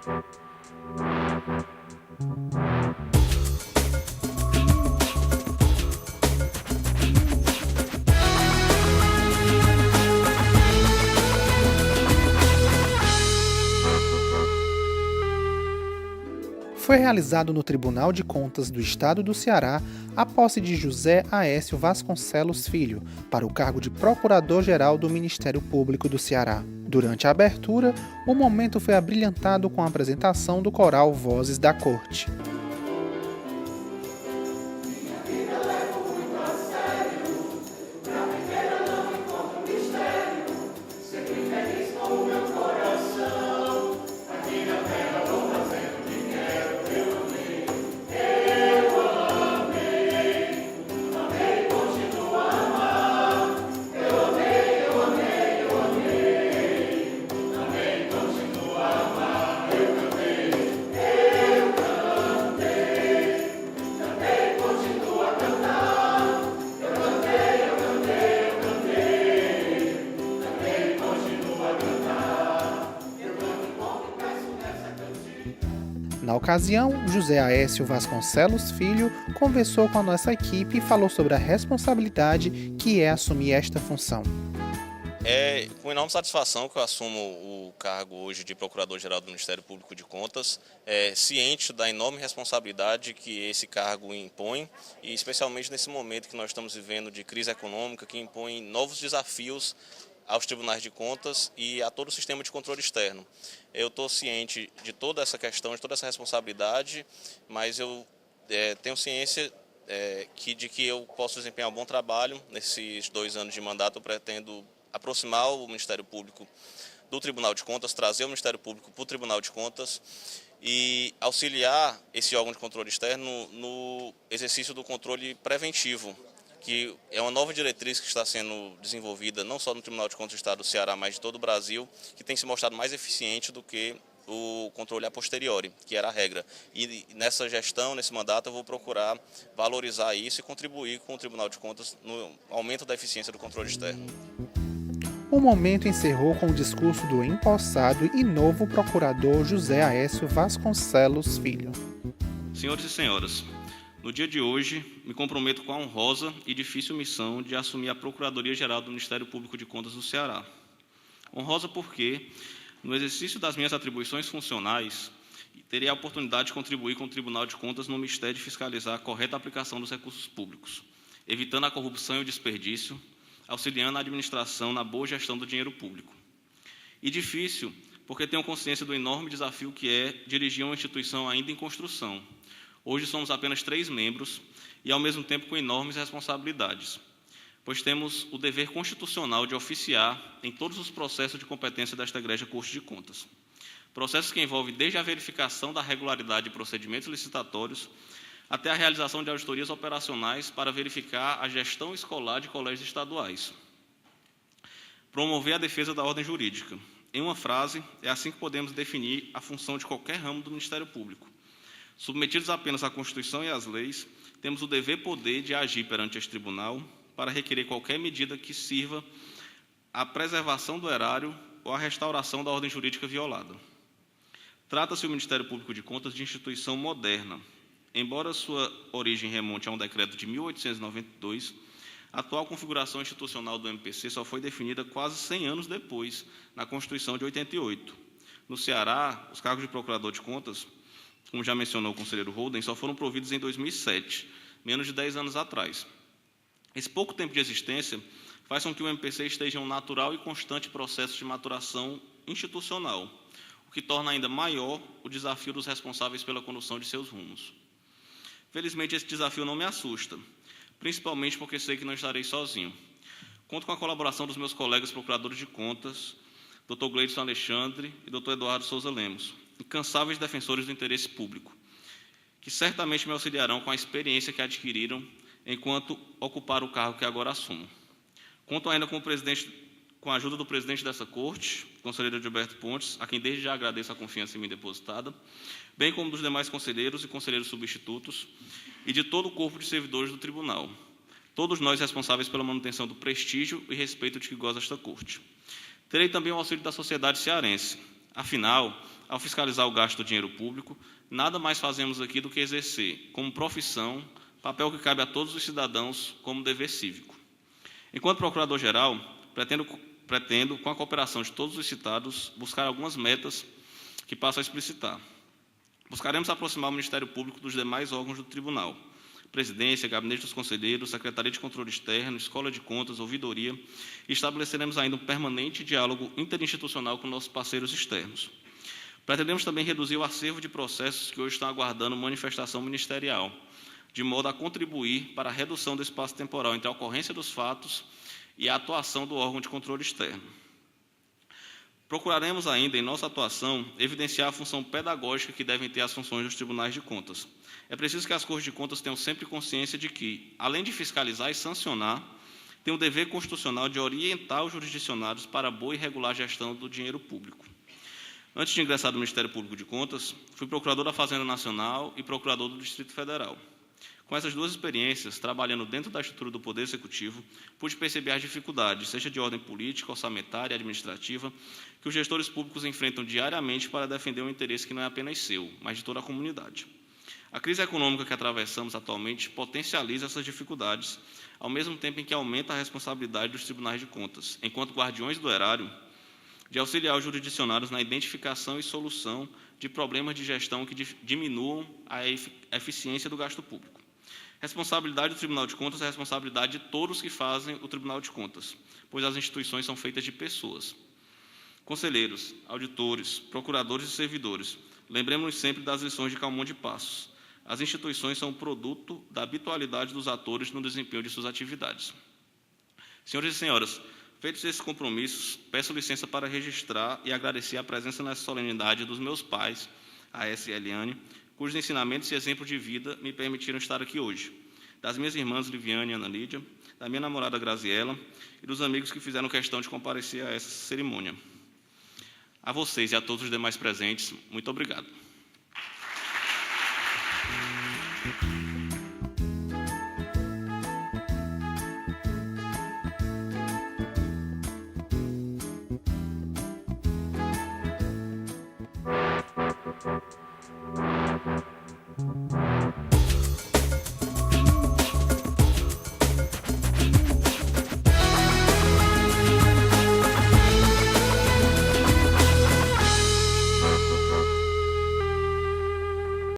Foi realizado no Tribunal de Contas do Estado do Ceará a posse de José Aécio Vasconcelos Filho para o cargo de Procurador-Geral do Ministério Público do Ceará. Durante a abertura, o momento foi abrilhantado com a apresentação do coral Vozes da Corte. Na ocasião, José Aécio Vasconcelos Filho conversou com a nossa equipe e falou sobre a responsabilidade que é assumir esta função. É com enorme satisfação que eu assumo o cargo hoje de Procurador-Geral do Ministério Público de Contas, ciente da enorme responsabilidade que esse cargo impõe, e especialmente nesse momento que nós estamos vivendo de crise econômica, que impõe novos desafios aos tribunais de contas e a todo o sistema de controle externo. Eu estou ciente de toda essa questão, de toda essa responsabilidade, mas eu tenho ciência de que eu posso desempenhar um bom trabalho. Nesses 2 anos de mandato, eu pretendo aproximar o Ministério Público do Tribunal de Contas, trazer o Ministério Público para o Tribunal de Contas e auxiliar esse órgão de controle externo no exercício do controle preventivo, que é uma nova diretriz que está sendo desenvolvida não só no Tribunal de Contas do Estado do Ceará, mas de todo o Brasil, que tem se mostrado mais eficiente do que o controle a posteriori, que era a regra. E nessa gestão, nesse mandato, eu vou procurar valorizar isso e contribuir com o Tribunal de Contas no aumento da eficiência do controle externo. O momento encerrou com o discurso do empossado e novo procurador José Aécio Vasconcelos Filho. Senhores e senhoras, no dia de hoje, me comprometo com a honrosa e difícil missão de assumir a Procuradoria-Geral do Ministério Público de Contas do Ceará. Honrosa porque, no exercício das minhas atribuições funcionais, terei a oportunidade de contribuir com o Tribunal de Contas no mistério de fiscalizar a correta aplicação dos recursos públicos, evitando a corrupção e o desperdício, auxiliando a administração na boa gestão do dinheiro público. E difícil porque tenho consciência do enorme desafio que é dirigir uma instituição ainda em construção. Hoje somos apenas 3 membros e, ao mesmo tempo, com enormes responsabilidades, pois temos o dever constitucional de oficiar em todos os processos de competência desta egrégia Corte de Contas. Processos que envolvem desde a verificação da regularidade de procedimentos licitatórios até a realização de auditorias operacionais para verificar a gestão escolar de colégios estaduais. Promover a defesa da ordem jurídica. Em uma frase, é assim que podemos definir a função de qualquer ramo do Ministério Público. Submetidos apenas à Constituição e às leis, temos o dever-poder de agir perante este tribunal para requerer qualquer medida que sirva à preservação do erário ou à restauração da ordem jurídica violada. Trata-se o Ministério Público de Contas de instituição moderna. Embora sua origem remonte a um decreto de 1892, a atual configuração institucional do MPC só foi definida quase 100 anos depois, na Constituição de 88. No Ceará, os cargos de Procurador de Contas, como já mencionou o conselheiro Holden, só foram providos em 2007, menos de 10 anos atrás. Esse pouco tempo de existência faz com que o MPC esteja em um natural e constante processo de maturação institucional, o que torna ainda maior o desafio dos responsáveis pela condução de seus rumos. Felizmente, esse desafio não me assusta, principalmente porque sei que não estarei sozinho. Conto com a colaboração dos meus colegas procuradores de contas, Dr. Gleidson Alexandre e Dr. Eduardo Souza Lemos, incansáveis defensores do interesse público, que certamente me auxiliarão com a experiência que adquiriram enquanto ocupar o cargo que agora assumo. Conto ainda com a ajuda do presidente dessa corte, conselheiro Gilberto Pontes, a quem desde já agradeço a confiança em mim depositada, bem como dos demais conselheiros e conselheiros substitutos e de todo o corpo de servidores do tribunal, todos nós responsáveis pela manutenção do prestígio e respeito de que goza esta corte. Terei também o auxílio da sociedade cearense. Afinal, ao fiscalizar o gasto do dinheiro público, nada mais fazemos aqui do que exercer, como profissão, papel que cabe a todos os cidadãos como dever cívico. Enquanto Procurador-Geral, pretendo, com a cooperação de todos os citados, buscar algumas metas que passo a explicitar. Buscaremos aproximar o Ministério Público dos demais órgãos do Tribunal, Presidência, Gabinete dos Conselheiros, Secretaria de Controle Externo, Escola de Contas, Ouvidoria, e estabeleceremos ainda um permanente diálogo interinstitucional com nossos parceiros externos. Pretendemos também reduzir o acervo de processos que hoje estão aguardando manifestação ministerial, de modo a contribuir para a redução do espaço temporal entre a ocorrência dos fatos e a atuação do órgão de controle externo. Procuraremos ainda, em nossa atuação, evidenciar a função pedagógica que devem ter as funções dos tribunais de contas. É preciso que as Cortes de Contas tenham sempre consciência de que, além de fiscalizar e sancionar, tem o dever constitucional de orientar os jurisdicionados para a boa e regular gestão do dinheiro público. Antes de ingressar no Ministério Público de Contas, fui procurador da Fazenda Nacional e procurador do Distrito Federal. Com essas duas experiências, trabalhando dentro da estrutura do Poder Executivo, pude perceber as dificuldades, seja de ordem política, orçamentária, administrativa, que os gestores públicos enfrentam diariamente para defender um interesse que não é apenas seu, mas de toda a comunidade. A crise econômica que atravessamos atualmente potencializa essas dificuldades, ao mesmo tempo em que aumenta a responsabilidade dos tribunais de contas, enquanto guardiões do erário, de auxiliar os jurisdicionados na identificação e solução de problemas de gestão que diminuam a eficiência do gasto público. Responsabilidade do Tribunal de Contas é a responsabilidade de todos que fazem o Tribunal de Contas, pois as instituições são feitas de pessoas. Conselheiros, auditores, procuradores e servidores, lembremos-nos sempre das lições de Calmon de Passos. As instituições são produto da habitualidade dos atores no desempenho de suas atividades. Senhores e senhoras, feitos esses compromissos, peço licença para registrar e agradecer a presença nessa solenidade dos meus pais, a Essa e a Eliane, cujos ensinamentos e exemplo de vida me permitiram estar aqui hoje, das minhas irmãs Liviane e Ana Lídia, da minha namorada Graziela e dos amigos que fizeram questão de comparecer a essa cerimônia. A vocês e a todos os demais presentes, muito obrigado.